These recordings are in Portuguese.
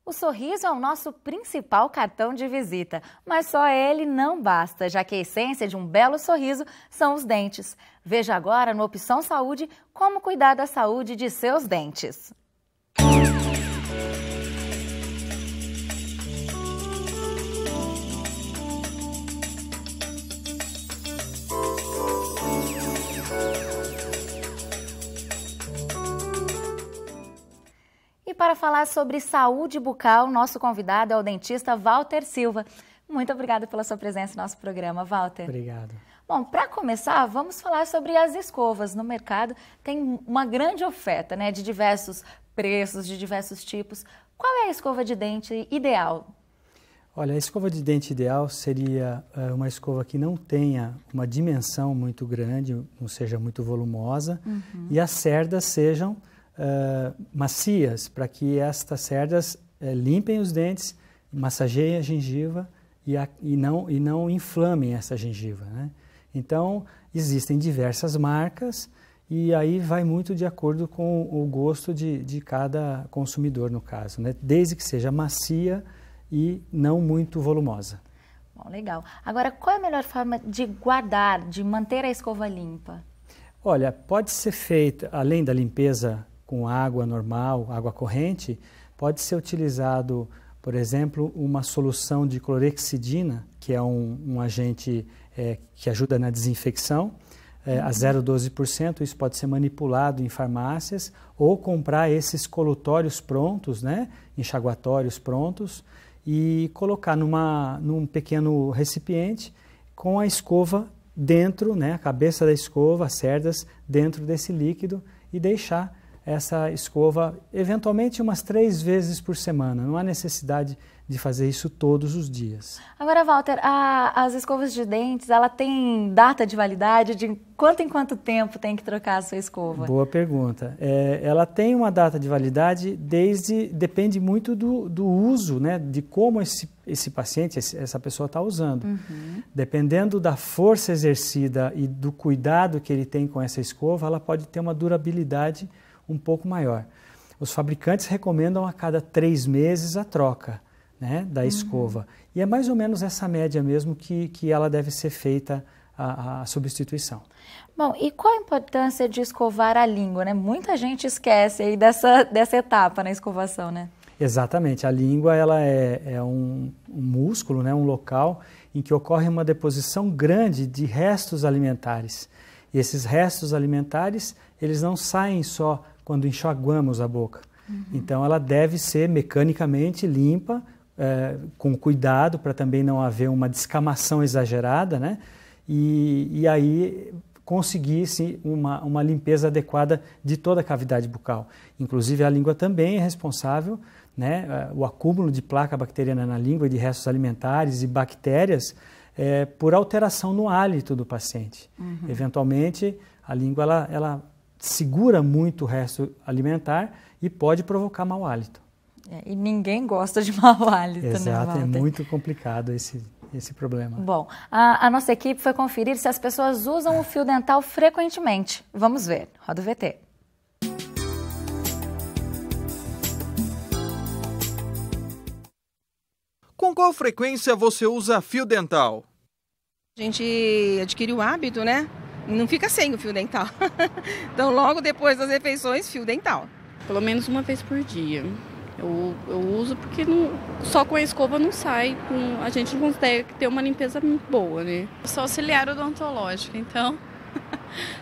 O sorriso é o nosso principal cartão de visita, mas só ele não basta, já que a essência de um belo sorriso são os dentes. Veja agora no Opção Saúde como cuidar da saúde de seus dentes. E para falar sobre saúde bucal, nosso convidado é o dentista Walter Silva. Muito obrigada pela sua presença no nosso programa, Walter. Obrigado. Bom, para começar, vamos falar sobre as escovas. No mercado tem uma grande oferta, né, de diversos preços, de diversos tipos. Qual é a escova de dente ideal? Olha, a escova de dente ideal seria uma escova que não tenha uma dimensão muito grande, não seja muito volumosa, e as cerdas sejam macias, para que estas cerdas limpem os dentes, massageiem a gengiva e não inflamem essa gengiva, né? Então, existem diversas marcas e aí vai muito de acordo com o gosto de cada consumidor, no caso, né? Desde que seja macia e não muito volumosa. Bom, legal. Agora, qual é a melhor forma de guardar, de manter a escova limpa? Olha, pode ser feita, além da limpeza com água normal, água corrente, pode ser utilizado, por exemplo, uma solução de clorexidina, que é um agente que ajuda na desinfecção, a 0,12%, isso pode ser manipulado em farmácias, ou comprar esses colutórios prontos, né, enxaguatórios prontos, e colocar num pequeno recipiente com a escova dentro, né, a cabeça da escova, as cerdas dentro desse líquido e deixar essa escova eventualmente umas 3 vezes por semana. Não há necessidade de fazer isso todos os dias. Agora, Walter, as escovas de dentes, ela tem data de validade? De quanto em quanto tempo tem que trocar a sua escova? Boa pergunta. Ela tem uma data de validade depende muito do uso, né, de como esse paciente, essa pessoa está usando. Dependendo da força exercida e do cuidado que ele tem com essa escova, ela pode ter uma durabilidade um pouco maior. Os fabricantes recomendam a cada 3 meses a troca, né, da escova. E é mais ou menos essa média mesmo que ela deve ser feita a substituição. Bom, e qual a importância de escovar a língua, né? Muita gente esquece aí dessa etapa na escovação, né? Exatamente. A língua ela é um músculo, né, um local em que ocorre uma deposição grande de restos alimentares. E esses restos alimentares, eles não saem só quando enxaguamos a boca. Então, ela deve ser mecanicamente limpa, com cuidado, para também não haver uma descamação exagerada, né? E aí conseguir sim, uma limpeza adequada de toda a cavidade bucal. Inclusive, a língua também é responsável, né? O acúmulo de placa bacteriana na língua e de restos alimentares e bactérias por alteração no hálito do paciente. Eventualmente, a língua ela segura muito o resto alimentar e pode provocar mau hálito. E ninguém gosta de mau hálito, exato, né, Walter? É muito complicado esse problema. Bom, a nossa equipe foi conferir se as pessoas usam o fio dental frequentemente. Vamos ver. Roda o VT. Com qual frequência você usa fio dental? A gente adquire o hábito, né? Não fica sem o fio dental. Então, logo depois das refeições, fio dental. Pelo menos uma vez por dia. Eu uso porque só com a escova não sai. A gente não consegue ter uma limpeza muito boa, né? Eu sou auxiliar odontológica, então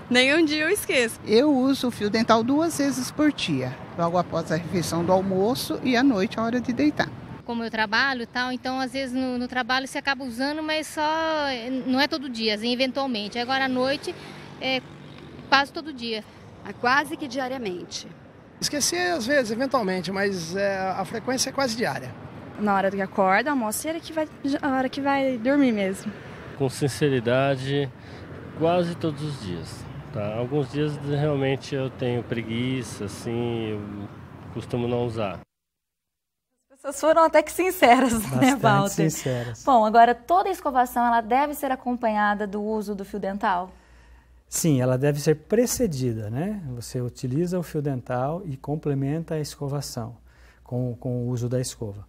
nem um dia eu esqueço. Eu uso o fio dental 2 vezes por dia. Logo após a refeição do almoço e à noite, a hora de deitar. Como eu trabalho e tal, então às vezes no trabalho você acaba usando, mas só não é todo dia, assim, eventualmente. Agora à noite é quase todo dia. Quase que diariamente. Esquecer às vezes, eventualmente, mas a frequência é quase diária. Na hora que acorda, almoça e a hora que vai dormir mesmo. Com sinceridade, quase todos os dias. Tá? Alguns dias realmente eu tenho preguiça, assim, eu costumo não usar. Vocês foram até que sinceras, né, Walter? Bastante sinceras. Bom, agora toda escovação ela deve ser acompanhada do uso do fio dental? Sim, ela deve ser precedida, né? Você utiliza o fio dental e complementa a escovação. com o uso da escova.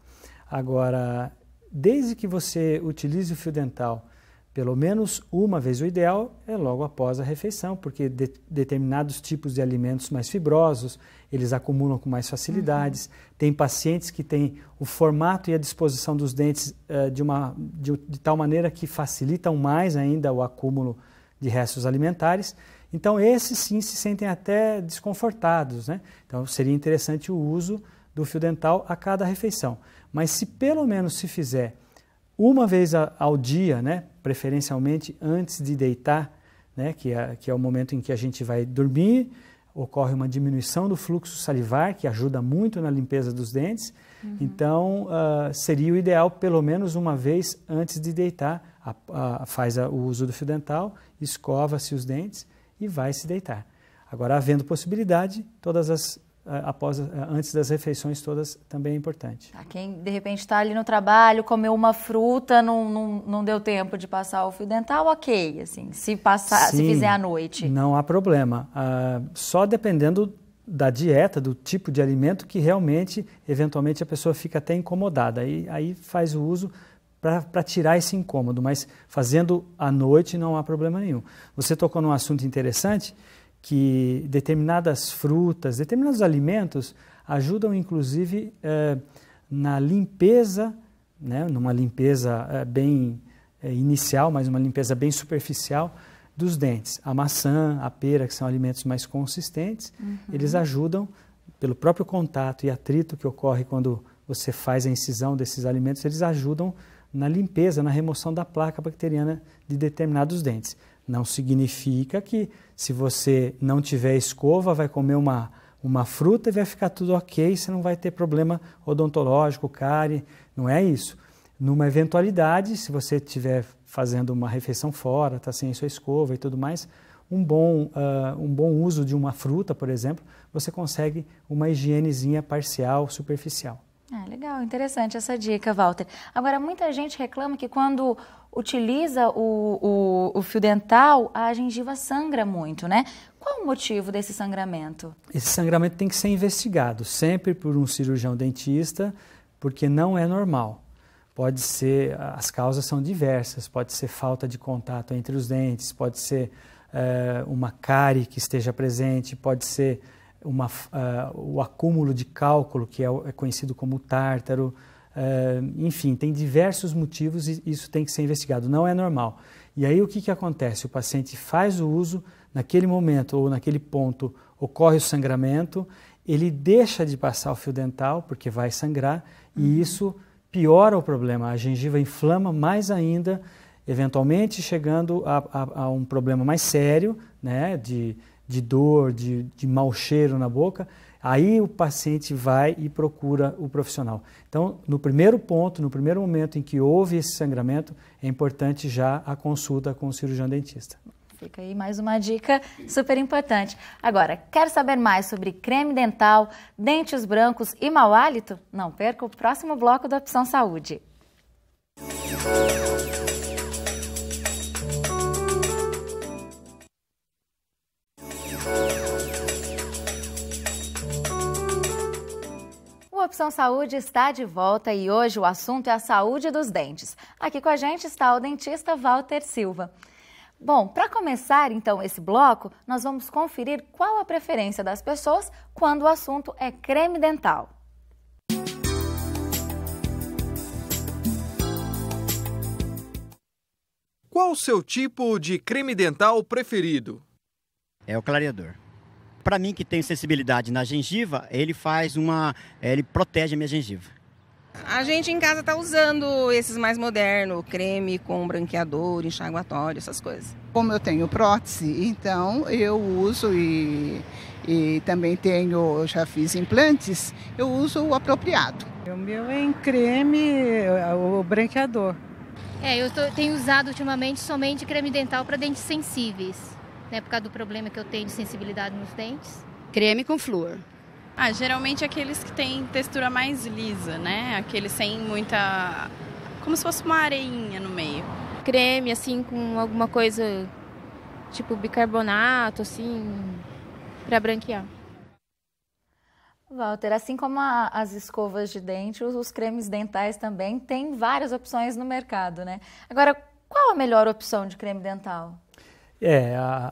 Agora, desde que você utilize o fio dental pelo menos uma vez, o ideal é logo após a refeição, porque determinados tipos de alimentos mais fibrosos, eles acumulam com mais facilidades. Tem pacientes que têm o formato e a disposição dos dentes de tal maneira que facilitam mais ainda o acúmulo de restos alimentares. Então, esses sim se sentem até desconfortados, né? Então, seria interessante o uso do fio dental a cada refeição. Mas se pelo menos se fizer uma vez ao dia, né, preferencialmente antes de deitar, né, que é o momento em que a gente vai dormir, ocorre uma diminuição do fluxo salivar, que ajuda muito na limpeza dos dentes. Então, seria o ideal pelo menos uma vez antes de deitar, faz o uso do fio dental, escova-se os dentes e vai se deitar. Agora, havendo possibilidade, antes das refeições todas também é importante. Quem de repente está ali no trabalho, comeu uma fruta, não deu tempo de passar o fio dental, ok, assim, se fizer à noite. Não há problema, só dependendo da dieta, do tipo de alimento que realmente, eventualmente, a pessoa fica até incomodada, aí faz o uso para tirar esse incômodo, mas fazendo à noite não há problema nenhum. Você tocou num assunto interessante, que determinadas frutas, determinados alimentos ajudam inclusive na limpeza, né, numa limpeza bem inicial, mas uma limpeza bem superficial dos dentes. A maçã, a pera, que são alimentos mais consistentes, eles ajudam, pelo próprio contato e atrito que ocorre quando você faz a incisão desses alimentos, eles ajudam na limpeza, na remoção da placa bacteriana de determinados dentes. Não significa que se você não tiver escova, vai comer uma fruta e vai ficar tudo ok, você não vai ter problema odontológico, cárie, não é isso. Numa eventualidade, se você estiver fazendo uma refeição fora, está sem sua escova e tudo mais, um bom uso de uma fruta, por exemplo, você consegue uma higienezinha parcial, superficial. Legal, interessante essa dica, Walter. Agora, muita gente reclama que quando utiliza o fio dental, a gengiva sangra muito, né? Qual o motivo desse sangramento? Esse sangramento tem que ser investigado, sempre por um cirurgião dentista, porque não é normal. Pode ser, as causas são diversas, pode ser falta de contato entre os dentes, pode ser uma cárie que esteja presente, pode ser o acúmulo de cálculo, que é conhecido como tártaro, enfim, tem diversos motivos e isso tem que ser investigado, não é normal. E aí o que acontece? O paciente faz o uso, naquele momento ou naquele ponto ocorre o sangramento, ele deixa de passar o fio dental porque vai sangrar e isso piora o problema, a gengiva inflama mais ainda, eventualmente chegando a um problema mais sério, né, de dor, de mau cheiro na boca, aí o paciente vai e procura o profissional. Então, no primeiro ponto, no primeiro momento em que houve esse sangramento, é importante já a consulta com o cirurgião dentista. Fica aí mais uma dica super importante. Agora, quer saber mais sobre creme dental, dentes brancos e mau hálito? Não perca o próximo bloco da Opção Saúde. O Opção Saúde está de volta e hoje o assunto é a saúde dos dentes. Aqui com a gente está o dentista Walter Silva. Bom, para começar então esse bloco, nós vamos conferir qual a preferência das pessoas quando o assunto é creme dental. Qual o seu tipo de creme dental preferido? É o clareador. Para mim que tenho sensibilidade na gengiva, ele protege a minha gengiva. A gente em casa está usando esses mais modernos, creme com branqueador, enxaguatório, essas coisas. Como eu tenho prótese, então eu uso e também eu já fiz implantes, eu uso o apropriado. O meu é em creme, o branqueador. Eu tenho usado ultimamente somente creme dental para dentes sensíveis, né, por causa do problema que eu tenho de sensibilidade nos dentes. Creme com flúor. Geralmente aqueles que têm textura mais lisa, né? Aqueles sem muita... como se fosse uma areinha no meio. Creme, assim, com alguma coisa tipo bicarbonato, assim, para branquear. Walter, assim como as escovas de dente, os cremes dentais também têm várias opções no mercado, né? Agora, qual a melhor opção de creme dental?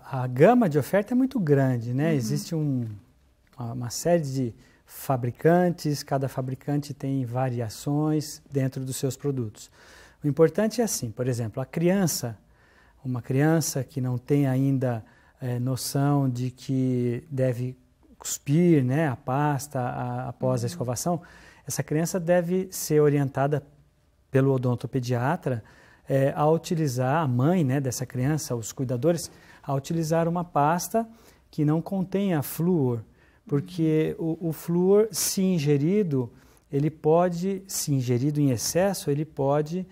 A gama de oferta é muito grande, né? Existe uma série de fabricantes, cada fabricante tem variações dentro dos seus produtos. O importante é assim, por exemplo, uma criança que não tem ainda noção de que deve cuspir, né, a pasta após a escovação, essa criança deve ser orientada pelo odontopediatra a utilizar, a mãe, né, dessa criança, os cuidadores, a utilizar uma pasta que não contenha flúor, porque o flúor, se ingerido em excesso, ele pode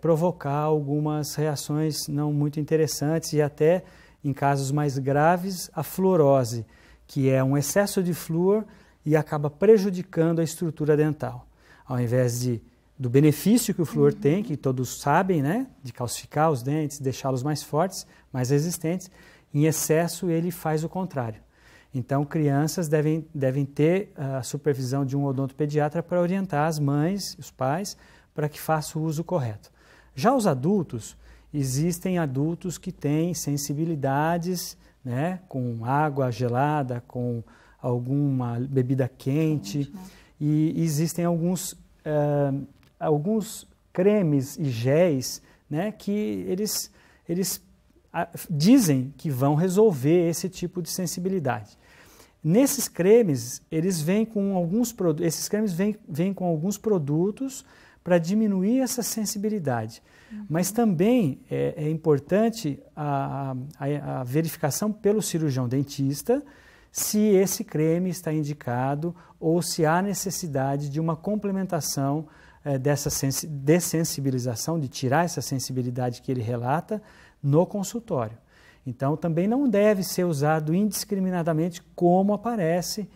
provocar algumas reações não muito interessantes e até, em casos mais graves, a fluorose, que é um excesso de flúor e acaba prejudicando a estrutura dental. Ao invés do benefício que o flúor tem, que todos sabem, né, de calcificar os dentes, deixá-los mais fortes, mais resistentes, em excesso ele faz o contrário. Então, crianças devem ter a supervisão de um odontopediatra para orientar as mães, os pais, para que façam o uso correto. Já os adultos, existem adultos que têm sensibilidades, né, com água gelada, com alguma bebida quente, e existem alguns cremes e géis, né, que eles dizem que vão resolver esse tipo de sensibilidade. Nesses cremes, esses cremes vêm com alguns produtos para diminuir essa sensibilidade. Mas também é importante a verificação pelo cirurgião dentista se esse creme está indicado ou se há necessidade de uma complementação dessa dessensibilização, de tirar essa sensibilidade que ele relata no consultório. Então, também não deve ser usado indiscriminadamente como aparece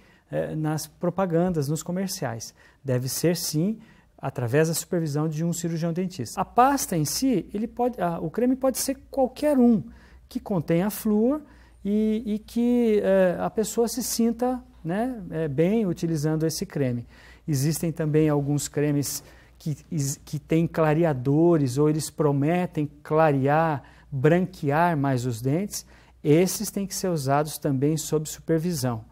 nas propagandas, nos comerciais. Deve ser, sim, através da supervisão de um cirurgião dentista. A pasta em si, o creme pode ser qualquer um que contenha flúor e que a pessoa se sinta, né, bem utilizando esse creme. Existem também alguns cremes que têm clareadores ou eles prometem clarear, branquear mais os dentes. Esses têm que ser usados também sob supervisão,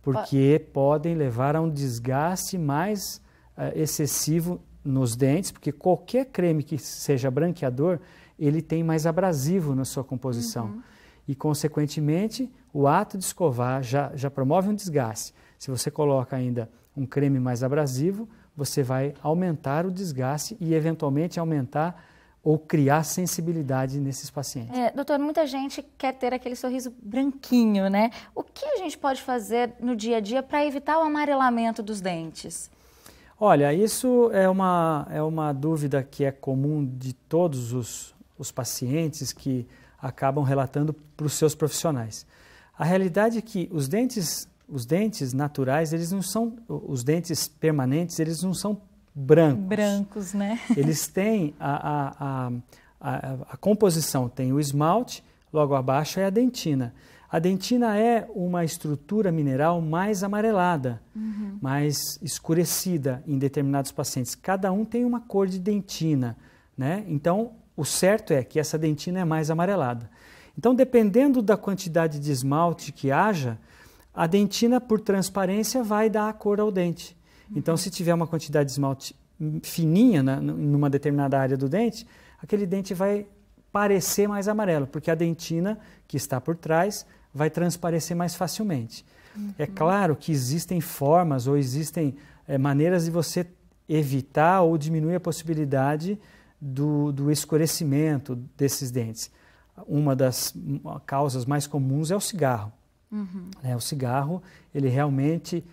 porque podem levar a um desgaste mais excessivo nos dentes, porque qualquer creme que seja branqueador, ele tem mais abrasivo na sua composição. E, consequentemente, o ato de escovar já promove um desgaste. Se você coloca ainda um creme mais abrasivo, você vai aumentar o desgaste e, eventualmente, aumentar ou criar sensibilidade nesses pacientes. Doutor, muita gente quer ter aquele sorriso branquinho, né? O que a gente pode fazer no dia a dia para evitar o amarelamento dos dentes? Olha, isso é uma dúvida que é comum de todos os pacientes que acabam relatando para os seus profissionais. A realidade é que os dentes naturais, os dentes permanentes, eles não são brancos. Brancos, né? Eles têm a composição, tem o esmalte, logo abaixo é a dentina. A dentina é uma estrutura mineral mais amarelada, mais escurecida em determinados pacientes. Cada um tem uma cor de dentina, né? Então, o certo é que essa dentina é mais amarelada. Então, dependendo da quantidade de esmalte que haja, a dentina, por transparência, vai dar a cor ao dente. Então, se tiver uma quantidade de esmalte fininha numa determinada área do dente, aquele dente vai parecer mais amarelo, porque a dentina que está por trás vai transparecer mais facilmente. É claro que existem formas ou existem maneiras de você evitar ou diminuir a possibilidade do escurecimento desses dentes. Uma das causas mais comuns é o cigarro. O cigarro, ele realmente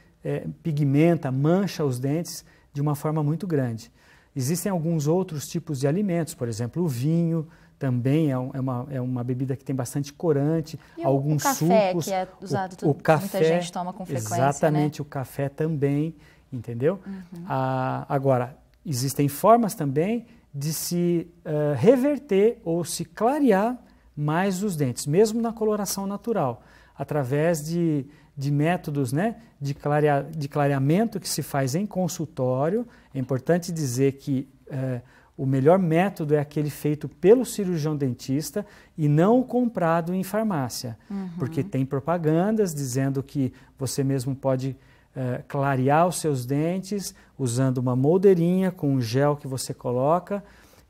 pigmenta, mancha os dentes de uma forma muito grande. Existem alguns outros tipos de alimentos, por exemplo, o vinho também é uma bebida que tem bastante corante, e alguns sucos. O café, que é usado, muita gente toma com frequência, exatamente, né? O café também, entendeu? Agora, existem formas também de se reverter ou se clarear mais os dentes, mesmo na coloração natural. através de métodos, né, de clareamento que se faz em consultório. É importante dizer que o melhor método é aquele feito pelo cirurgião dentista e não o comprado em farmácia, porque tem propagandas dizendo que você mesmo pode clarear os seus dentes usando uma moldeirinha com um gel que você coloca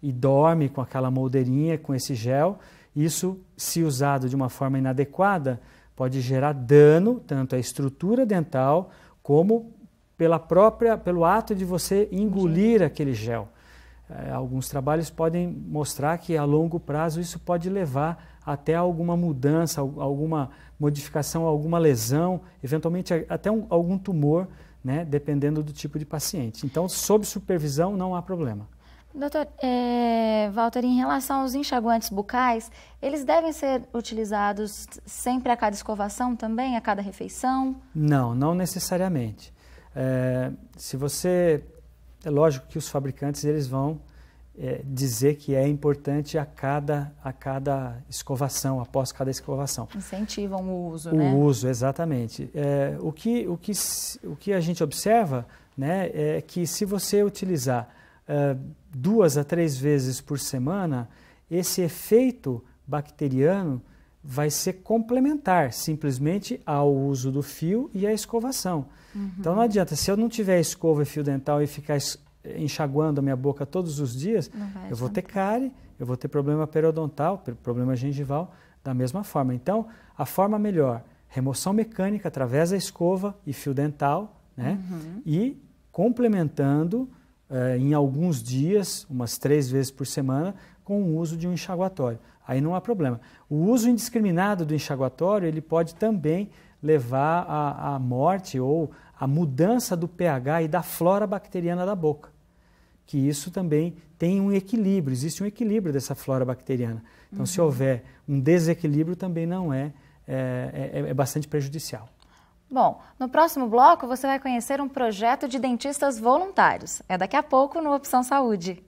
e dorme com aquela moldeirinha, com esse gel. Isso, se usado de uma forma inadequada, pode gerar dano tanto à estrutura dental como pelo ato de você engolir aquele gel. Alguns trabalhos podem mostrar que a longo prazo isso pode levar até alguma mudança, alguma modificação, alguma lesão, eventualmente até algum tumor, né, dependendo do tipo de paciente. Então, sob supervisão, não há problema. Doutor, Walter, em relação aos enxaguantes bucais, eles devem ser utilizados sempre a cada escovação também, a cada refeição? Não, não necessariamente. É lógico que os fabricantes eles vão dizer que é importante a cada escovação, após cada escovação. Incentivam o uso, né? O uso, exatamente. O que a gente observa, né, é que se você utilizar 2 a 3 vezes por semana, esse efeito bacteriano vai ser complementar simplesmente ao uso do fio e à escovação. Então não adianta, se eu não tiver escova e fio dental e ficar enxaguando a minha boca todos os dias, eu vou ter cárie, eu vou ter problema periodontal, problema gengival, da mesma forma. Então, a forma melhor, remoção mecânica através da escova e fio dental, né? E complementando em alguns dias, umas 3 vezes por semana, com o uso de um enxaguatório. Aí não há problema. O uso indiscriminado do enxaguatório, ele pode também levar à morte ou à mudança do pH e da flora bacteriana da boca. Que isso também tem um equilíbrio, existe um equilíbrio dessa flora bacteriana. Então, se houver um desequilíbrio, também não é bastante prejudicial. Bom, no próximo bloco você vai conhecer um projeto de dentistas voluntários. É daqui a pouco no Opção Saúde.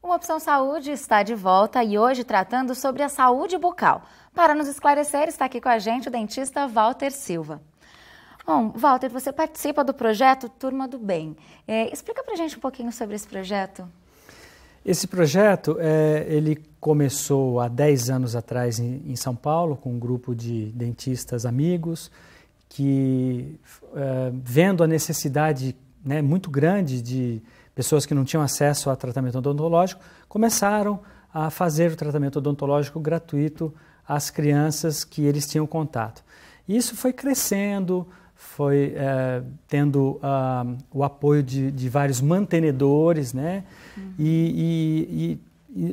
O Opção Saúde está de volta e hoje tratando sobre a saúde bucal. Para nos esclarecer, está aqui com a gente o dentista Walter Silva. Bom, Walter, você participa do projeto Turma do Bem. Explica para a gente um pouquinho sobre esse projeto. Esse projeto, ele começou há 10 anos atrás em São Paulo, com um grupo de dentistas amigos, que vendo a necessidade, né, muito grande de pessoas que não tinham acesso a tratamento odontológico, começaram a fazer o tratamento odontológico gratuito às crianças que eles tinham contato. E isso foi crescendo, foi tendo o apoio de vários mantenedores, né? E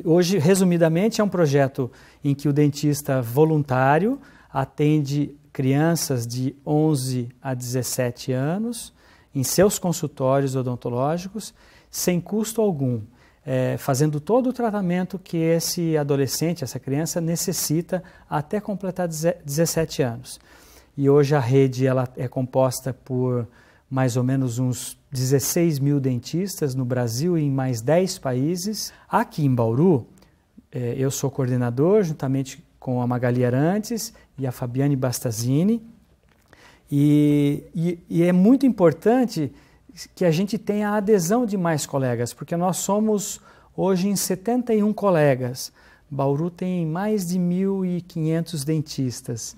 hoje, resumidamente, é um projeto em que o dentista voluntário atende crianças de 11 a 17 anos em seus consultórios odontológicos, sem custo algum, fazendo todo o tratamento que esse adolescente, essa criança, necessita até completar 17 anos. E hoje a rede ela é composta por mais ou menos uns 16 mil dentistas no Brasil e em mais 10 países. Aqui em Bauru, eu sou coordenador, juntamente com a Magali Arantes e a Fabiane Bastazini. E é muito importante que a gente tenha a adesão de mais colegas, porque nós somos hoje em 71 colegas. Bauru tem mais de 1.500 dentistas.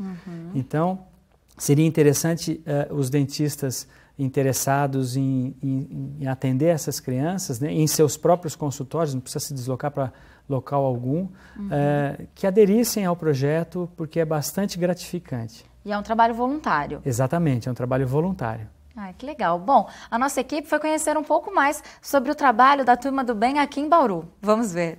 Então, seria interessante os dentistas interessados em atender essas crianças, né, em seus próprios consultórios, não precisa se deslocar para local algum, que aderissem ao projeto, porque é bastante gratificante. E é um trabalho voluntário. Exatamente, é um trabalho voluntário. Ah, que legal. Bom, a nossa equipe foi conhecer um pouco mais sobre o trabalho da Turma do Bem aqui em Bauru. Vamos ver.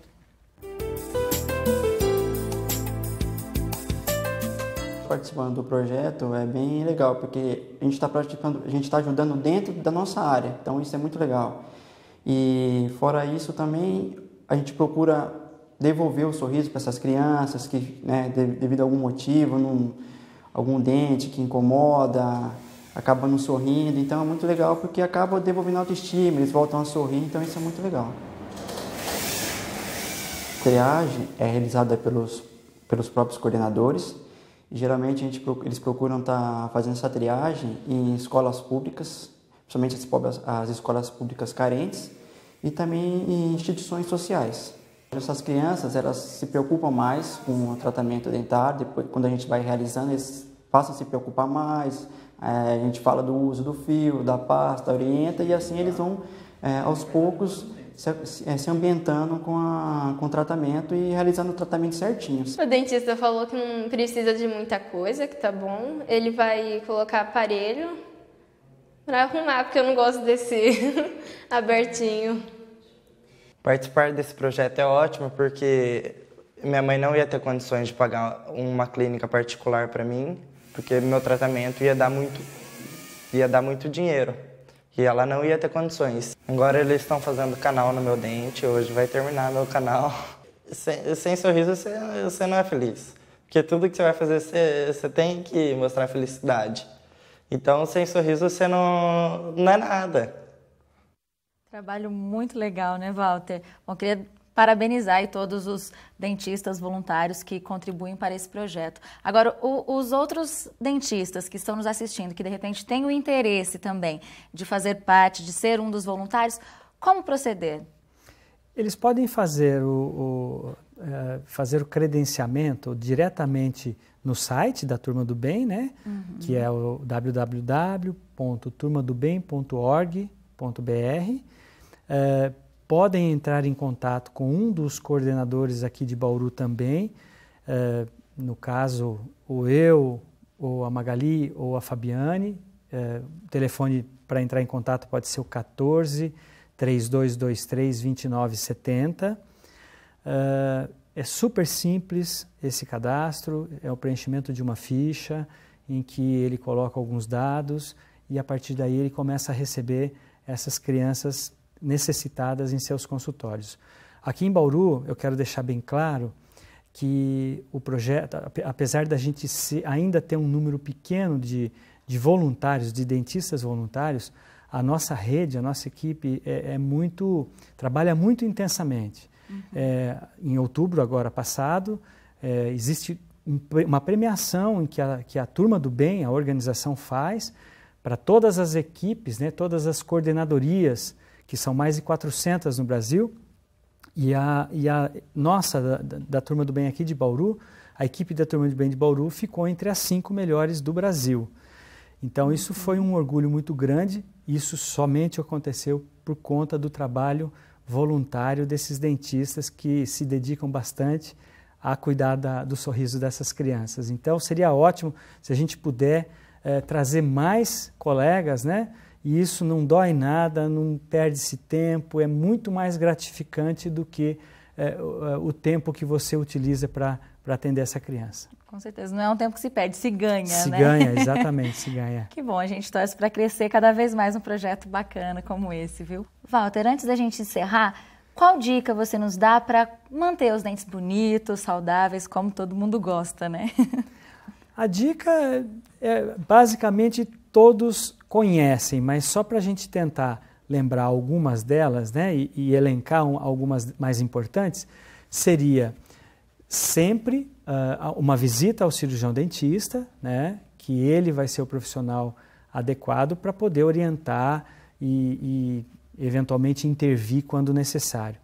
Participando do projeto é bem legal, porque a gente está participando, a gente está ajudando dentro da nossa área, então isso é muito legal. E fora isso também a gente procura devolver o sorriso para essas crianças que, né, devido a algum motivo, algum dente que incomoda, acabam não sorrindo, então é muito legal porque acaba devolvendo a autoestima, eles voltam a sorrir, então isso é muito legal. A triagem é realizada pelos próprios coordenadores e geralmente eles procuram estar fazendo essa triagem em escolas públicas, principalmente as escolas públicas carentes e também em instituições sociais. Essas crianças, elas se preocupam mais com o tratamento dentário, depois, quando a gente vai realizando, eles passam a se preocupar mais, a gente fala do uso do fio, da pasta, orienta, e assim eles vão, aos poucos, se ambientando com o tratamento e realizando o tratamento certinho. O dentista falou que não precisa de muita coisa, que tá bom. Ele vai colocar aparelho para arrumar, porque eu não gosto desse abertinho. Participar desse projeto é ótimo porque minha mãe não ia ter condições de pagar uma clínica particular para mim, porque meu tratamento ia dar muito dinheiro e ela não ia ter condições. Agora eles estão fazendo canal no meu dente, hoje vai terminar meu canal. Sem sorriso você não é feliz, porque tudo que você vai fazer você tem que mostrar felicidade. Então sem sorriso você não é nada. Trabalho muito legal, né, Walter? Bom, queria parabenizar aí todos os dentistas voluntários que contribuem para esse projeto. Agora, os outros dentistas que estão nos assistindo, que de repente têm o interesse também de fazer parte, de ser um dos voluntários, como proceder? Eles podem fazer fazer o credenciamento diretamente no site da Turma do Bem, né? Que é o www.turmadobem.org.br. Podem entrar em contato com um dos coordenadores aqui de Bauru também, no caso, ou eu, ou a Magali, ou a Fabiane. O telefone para entrar em contato pode ser o 14-3223-2970. É super simples esse cadastro, é o preenchimento de uma ficha em que ele coloca alguns dados e a partir daí ele começa a receber essas crianças necessitadas em seus consultórios. Aqui em Bauru, eu quero deixar bem claro que o projeto, apesar da gente ainda ter um número pequeno de voluntários, de dentistas voluntários, a nossa rede, a nossa equipe trabalha muito intensamente. Em outubro, agora passado, existe uma premiação em que a Turma do Bem, a organização, faz para todas as equipes, né, todas as coordenadorias, que são mais de 400 no Brasil, e a nossa, da Turma do Bem aqui de Bauru, a equipe da Turma do Bem de Bauru ficou entre as 5 melhores do Brasil. Então isso foi um orgulho muito grande, isso somente aconteceu por conta do trabalho voluntário desses dentistas que se dedicam bastante a cuidar do sorriso dessas crianças. Então seria ótimo se a gente puder trazer mais colegas, né? E isso não dói nada, não perde-se tempo, é muito mais gratificante do que o tempo que você utiliza para atender essa criança. Com certeza, não é um tempo que se perde, se ganha, né? Se ganha, exatamente, se ganha. Que bom, a gente torce para crescer cada vez mais um projeto bacana como esse, viu? Walter, antes da gente encerrar, qual dica você nos dá para manter os dentes bonitos, saudáveis, como todo mundo gosta, né? A dica basicamente todos conhecem, mas só para a gente tentar lembrar algumas delas, né, e elencar algumas mais importantes, seria sempre uma visita ao cirurgião dentista, né, que ele vai ser o profissional adequado para poder orientar e eventualmente intervir quando necessário.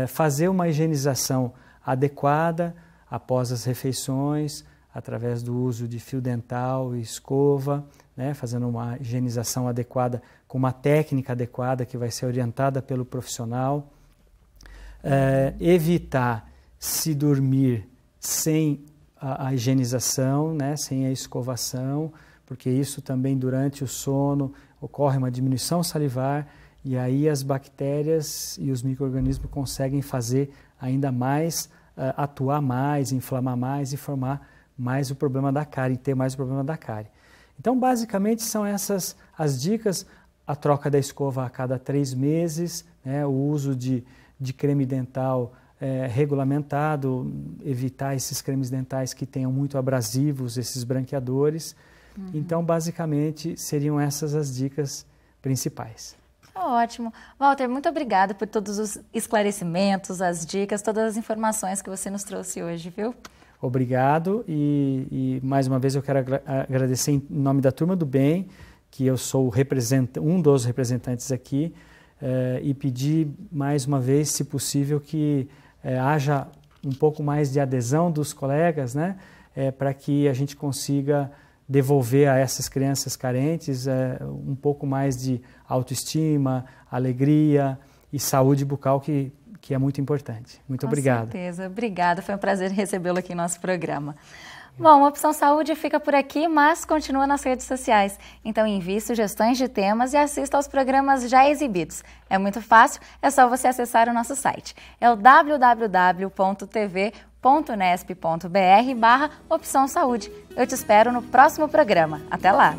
Fazer uma higienização adequada após as refeições, através do uso de fio dental e escova, né, fazendo uma higienização adequada com uma técnica adequada que vai ser orientada pelo profissional. Evitar se dormir sem a higienização, né, sem a escovação, porque isso também durante o sono ocorre uma diminuição salivar e aí as bactérias e os micro-organismos conseguem fazer ainda mais, atuar mais, inflamar mais e formar mais o problema da cárie, ter mais o problema da cárie. Então, basicamente, são essas as dicas: a troca da escova a cada 3 meses, né, o uso de creme dental regulamentado, evitar esses cremes dentais que tenham muito abrasivos, esses branqueadores, Então, basicamente, seriam essas as dicas principais. Ótimo. Walter, muito obrigada por todos os esclarecimentos, as dicas, todas as informações que você nos trouxe hoje, viu? Obrigado e mais uma vez eu quero agradecer em nome da Turma do Bem, que eu sou um dos representantes aqui, e pedir mais uma vez, se possível, que haja um pouco mais de adesão dos colegas, né, para que a gente consiga devolver a essas crianças carentes um pouco mais de autoestima, alegria e saúde bucal, que é muito importante. Muito obrigado. Com certeza. Obrigada. Foi um prazer recebê-lo aqui no nosso programa. Bom, a Opção Saúde fica por aqui, mas continua nas redes sociais. Então envie sugestões de temas e assista aos programas já exibidos. É muito fácil, é só você acessar o nosso site. É o www.tv.nesp.br/Opção Saúde. Eu te espero no próximo programa. Até lá!